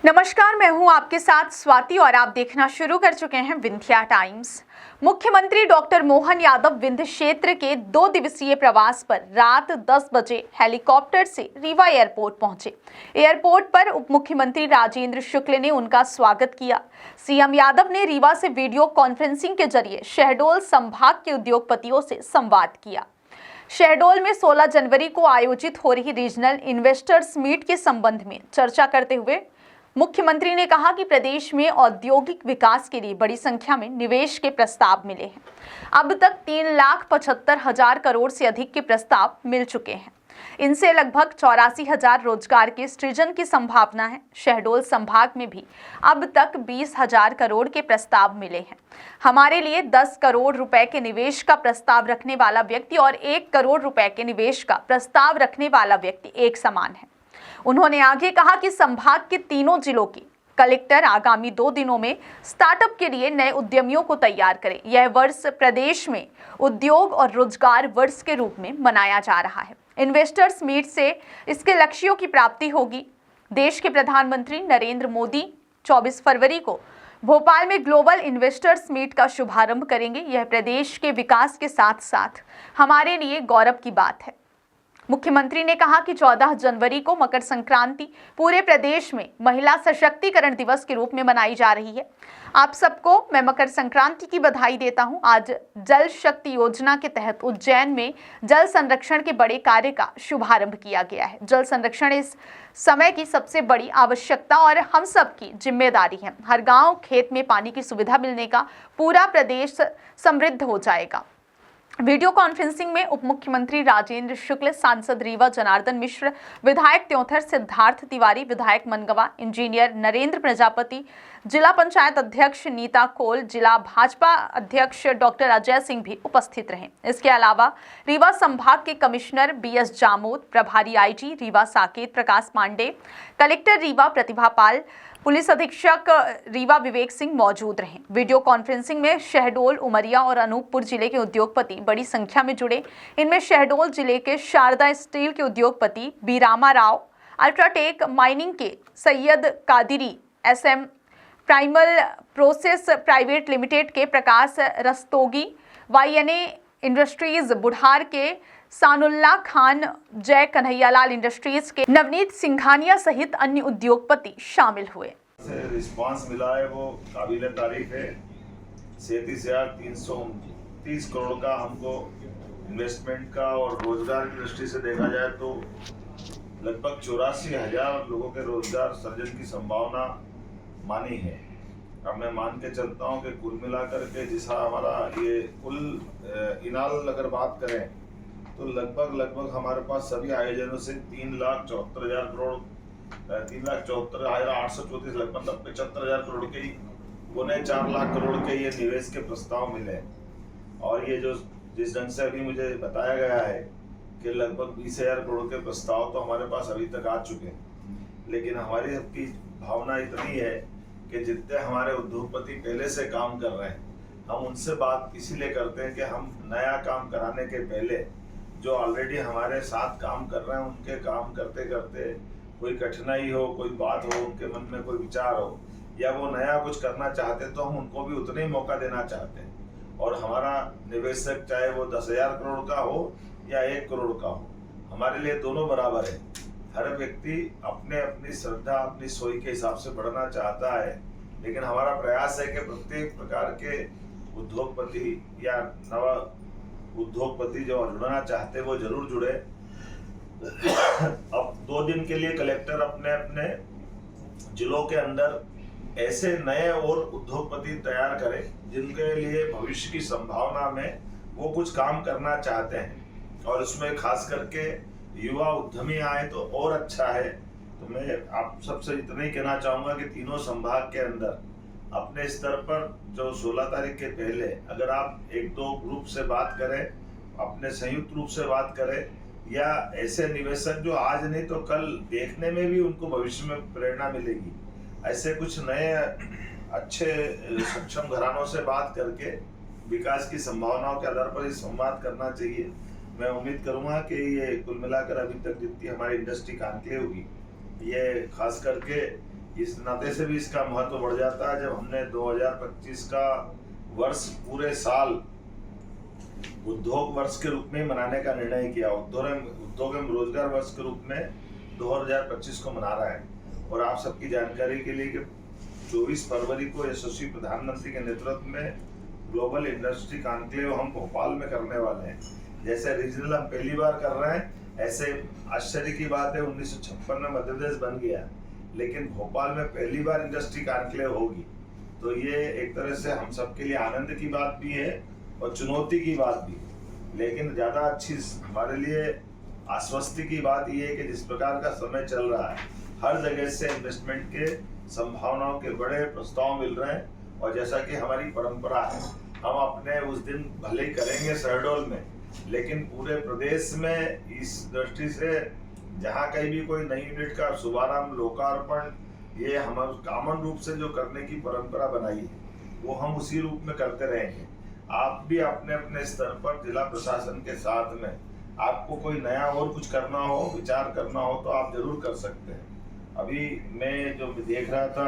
नमस्कार, मैं हूं आपके साथ स्वाति और आप देखना शुरू कर चुके हैं विंध्या टाइम्स। मुख्यमंत्री डॉक्टर मोहन यादव विंध्य क्षेत्र के 2 दिवसीय प्रवास पर रात 10 बजे हेलीकॉप्टर से रीवा एयरपोर्ट पहुंचे। एयरपोर्ट पर उप मुख्यमंत्री राजेंद्र शुक्ल ने उनका स्वागत किया। सीएम यादव ने रीवा से वीडियो कॉन्फ्रेंसिंग के जरिए शहडोल संभाग के उद्योगपतियों से संवाद किया। शहडोल में 16 जनवरी को आयोजित हो रही रीजनल इन्वेस्टर्स मीट के संबंध में चर्चा करते हुए मुख्यमंत्री ने कहा कि प्रदेश में औद्योगिक विकास के लिए बड़ी संख्या में निवेश के प्रस्ताव मिले हैं। अब तक 3,75,000 करोड़ से अधिक के प्रस्ताव मिल चुके हैं। इनसे लगभग 84,000 रोजगार के सृजन की संभावना है। शहडोल संभाग में भी अब तक 20,000 करोड़ के प्रस्ताव मिले हैं। हमारे लिए 10 करोड़ रुपए के निवेश का प्रस्ताव रखने वाला व्यक्ति और 1 करोड़ रुपए के निवेश का प्रस्ताव रखने वाला व्यक्ति एक समान है। उन्होंने आगे कहा कि संभाग के तीनों जिलों के कलेक्टर आगामी 2 दिनों में स्टार्टअप के लिए नए उद्यमियों को तैयार करें। यह वर्ष प्रदेश में उद्योग और रोजगार वर्ष के रूप में मनाया जा रहा है। इन्वेस्टर्स मीट से इसके लक्ष्यों की प्राप्ति होगी। देश के प्रधानमंत्री नरेंद्र मोदी 24 फरवरी को भोपाल में ग्लोबल इन्वेस्टर्स मीट का शुभारंभ करेंगे। यह प्रदेश के विकास के साथ साथ हमारे लिए गौरव की बात है। मुख्यमंत्री ने कहा कि 14 जनवरी को मकर संक्रांति पूरे प्रदेश में महिला सशक्तिकरण दिवस के रूप में मनाई जा रही है। आप सबको मैं मकर संक्रांति की बधाई देता हूं। आज जल शक्ति योजना के तहत उज्जैन में जल संरक्षण के बड़े कार्य का शुभारंभ किया गया है। जल संरक्षण इस समय की सबसे बड़ी आवश्यकता और हम सब की जिम्मेदारी है। हर गांव खेत में पानी की सुविधा मिलने का पूरा प्रदेश समृद्ध हो जाएगा। वीडियो कॉन्फ्रेंसिंग में उप मुख्यमंत्री राजेंद्र शुक्ल, सांसद रीवा जनार्दन मिश्र, विधायक त्योंथर सिद्धार्थ तिवारी, विधायक मनगवा, इंजीनियर नरेंद्र प्रजापति, जिला पंचायत अध्यक्ष नीता कोल, जिला भाजपा अध्यक्ष डॉक्टर अजय सिंह भी उपस्थित रहे। इसके अलावा रीवा संभाग के कमिश्नर बीएस जामोद, प्रभारी आईजी रीवा साकेत प्रकाश पांडे, कलेक्टर रीवा प्रतिभा पाल, पुलिस अधीक्षक रीवा विवेक सिंह मौजूद रहे। वीडियो कॉन्फ्रेंसिंग में शहडोल, उमरिया और अनूपपुर जिले के उद्योगपति बड़ी संख्या में जुड़े। इनमें शहडोल जिले के शारदा स्टील के उद्योगपति बीरामा राव, अल्ट्राटेक माइनिंग के Syed Qadri, SM primal process private limited के प्रकाश रस्तोगी, वाईएनए इंडस्ट्रीज बुढ़ार के सानुल्ला खान, जय कन्हैयालाल इंडस्ट्रीज के नवनीत सिंघानिया सहित अन्य उद्योगपति शामिल हुए। रिस्पांस मिला है वो काबिल तारीफ है। 37,329 करोड़ का हमको इन्वेस्टमेंट का और रोजगार की दृष्टि से देखा जाए तो लगभग 84,000 लोगों के रोजगार सृजन की संभावना मानी है। अब मैं मान के चलता हूँ कि कुल मिलाकर के जिसा हमारा ये कुल इनाल अगर बात करें तो लगभग हमारे पास सभी आयोजनों से 3,74,000 करोड़ 3,74,834 लगभग 75,000 करोड़ के पौने 4 लाख करोड़ के ये निवेश के प्रस्ताव मिले। और ये जो जिस ढंग से अभी मुझे बताया गया है कि लगभग 20,000 करोड़ के प्रस्ताव तो हमारे पास अभी तक आ चुके हैं, लेकिन हमारी सबकी भावना इतनी है कि जितने हमारे उद्योगपति पहले से काम कर रहे हैं, हम उनसे बात इसीलिए करते हैं कि हम नया काम कराने के पहले जो ऑलरेडी हमारे साथ काम कर रहे हैं उनके काम करते करते कोई कठिनाई हो, कोई बात हो, उनके मन में कोई विचार हो या वो नया कुछ करना चाहते तो हम उनको भी उतना ही मौका देना चाहते हैं। और हमारा निवेशक चाहे वो 10,000 करोड़ का हो या 1 करोड़ का हो, हमारे लिए दोनों बराबर है। हर व्यक्ति अपने अपनी श्रद्धा, अपनी सोई के हिसाब से बढ़ना चाहता है, लेकिन हमारा प्रयास है कि प्रत्येक प्रकार के उद्योगपति या नवा उद्योगपति जो जुड़ना चाहते वो जरूर जुड़े। अब 2 दिन के लिए कलेक्टर अपने अपने जिलों के अंदर ऐसे नए और उद्योगपति तैयार करें जिनके लिए भविष्य की संभावना में वो कुछ काम करना चाहते हैं, और उसमें खास करके युवा उद्यमी आए तो और अच्छा है। तो मैं आप सबसे इतना ही कहना चाहूंगा कि तीनों संभाग के अंदर अपने स्तर पर जो 16 तारीख के पहले अगर आप 1-2 ग्रुप से बात करें, अपने संयुक्त रूप से बात करें, या ऐसे निवेशक जो आज नहीं तो कल देखने में भी उनको भविष्य में प्रेरणा मिलेगी, ऐसे कुछ नए अच्छे सक्षम घरानों से बात करके विकास की संभावनाओं के आधार पर संवाद करना चाहिए। मैं उम्मीद करूंगा कि ये कुल मिलाकर अभी तक जितनी हमारी इंडस्ट्री काम के लिए होगी, ये खास करके इस नाते से भी इसका महत्व बढ़ जाता है जब हमने 2025 का वर्ष पूरे साल उद्योग वर्ष के रूप में मनाने का निर्णय किया। उद्योग एवं रोजगार वर्ष के रूप में 2025 को मना रहा है। और आप सबकी जानकारी के लिए कि 24 फरवरी को यशस्वी प्रधानमंत्री के नेतृत्व में ग्लोबल इंडस्ट्री कॉन्क्लेव हम भोपाल में करने वाले हैं। जैसे रीजनल हम पहली बार कर रहे हैं, ऐसे आश्चर्य की बात है 1956 में मध्य प्रदेश बन गया, लेकिन भोपाल में पहली बार इंडस्ट्री कॉन्क्लेव होगी। तो ये एक तरह से हम सबके लिए आनंद की बात भी है और चुनौती की बात भी है, लेकिन ज़्यादा अच्छी हमारे लिए आश्वस्ति की बात ये है कि जिस प्रकार का समय चल रहा है, हर जगह से इन्वेस्टमेंट के संभावनाओं के बड़े प्रस्ताव मिल रहे हैं। और जैसा कि हमारी परंपरा है, हम अपने उस दिन भले ही करेंगे शहडोल में, लेकिन पूरे प्रदेश में इस दृष्टि से जहाँ कहीं भी कोई नई यूनिट का शुभारंभ, लोकार्पण, ये हम कॉमन रूप से जो करने की परंपरा बनाई है वो हम उसी रूप में करते रहेंगे। आप भी अपने अपने स्तर पर जिला प्रशासन के साथ में आपको कोई नया और कुछ करना हो, विचार करना हो तो आप जरूर कर सकते हैं। अभी मैं जो देख रहा था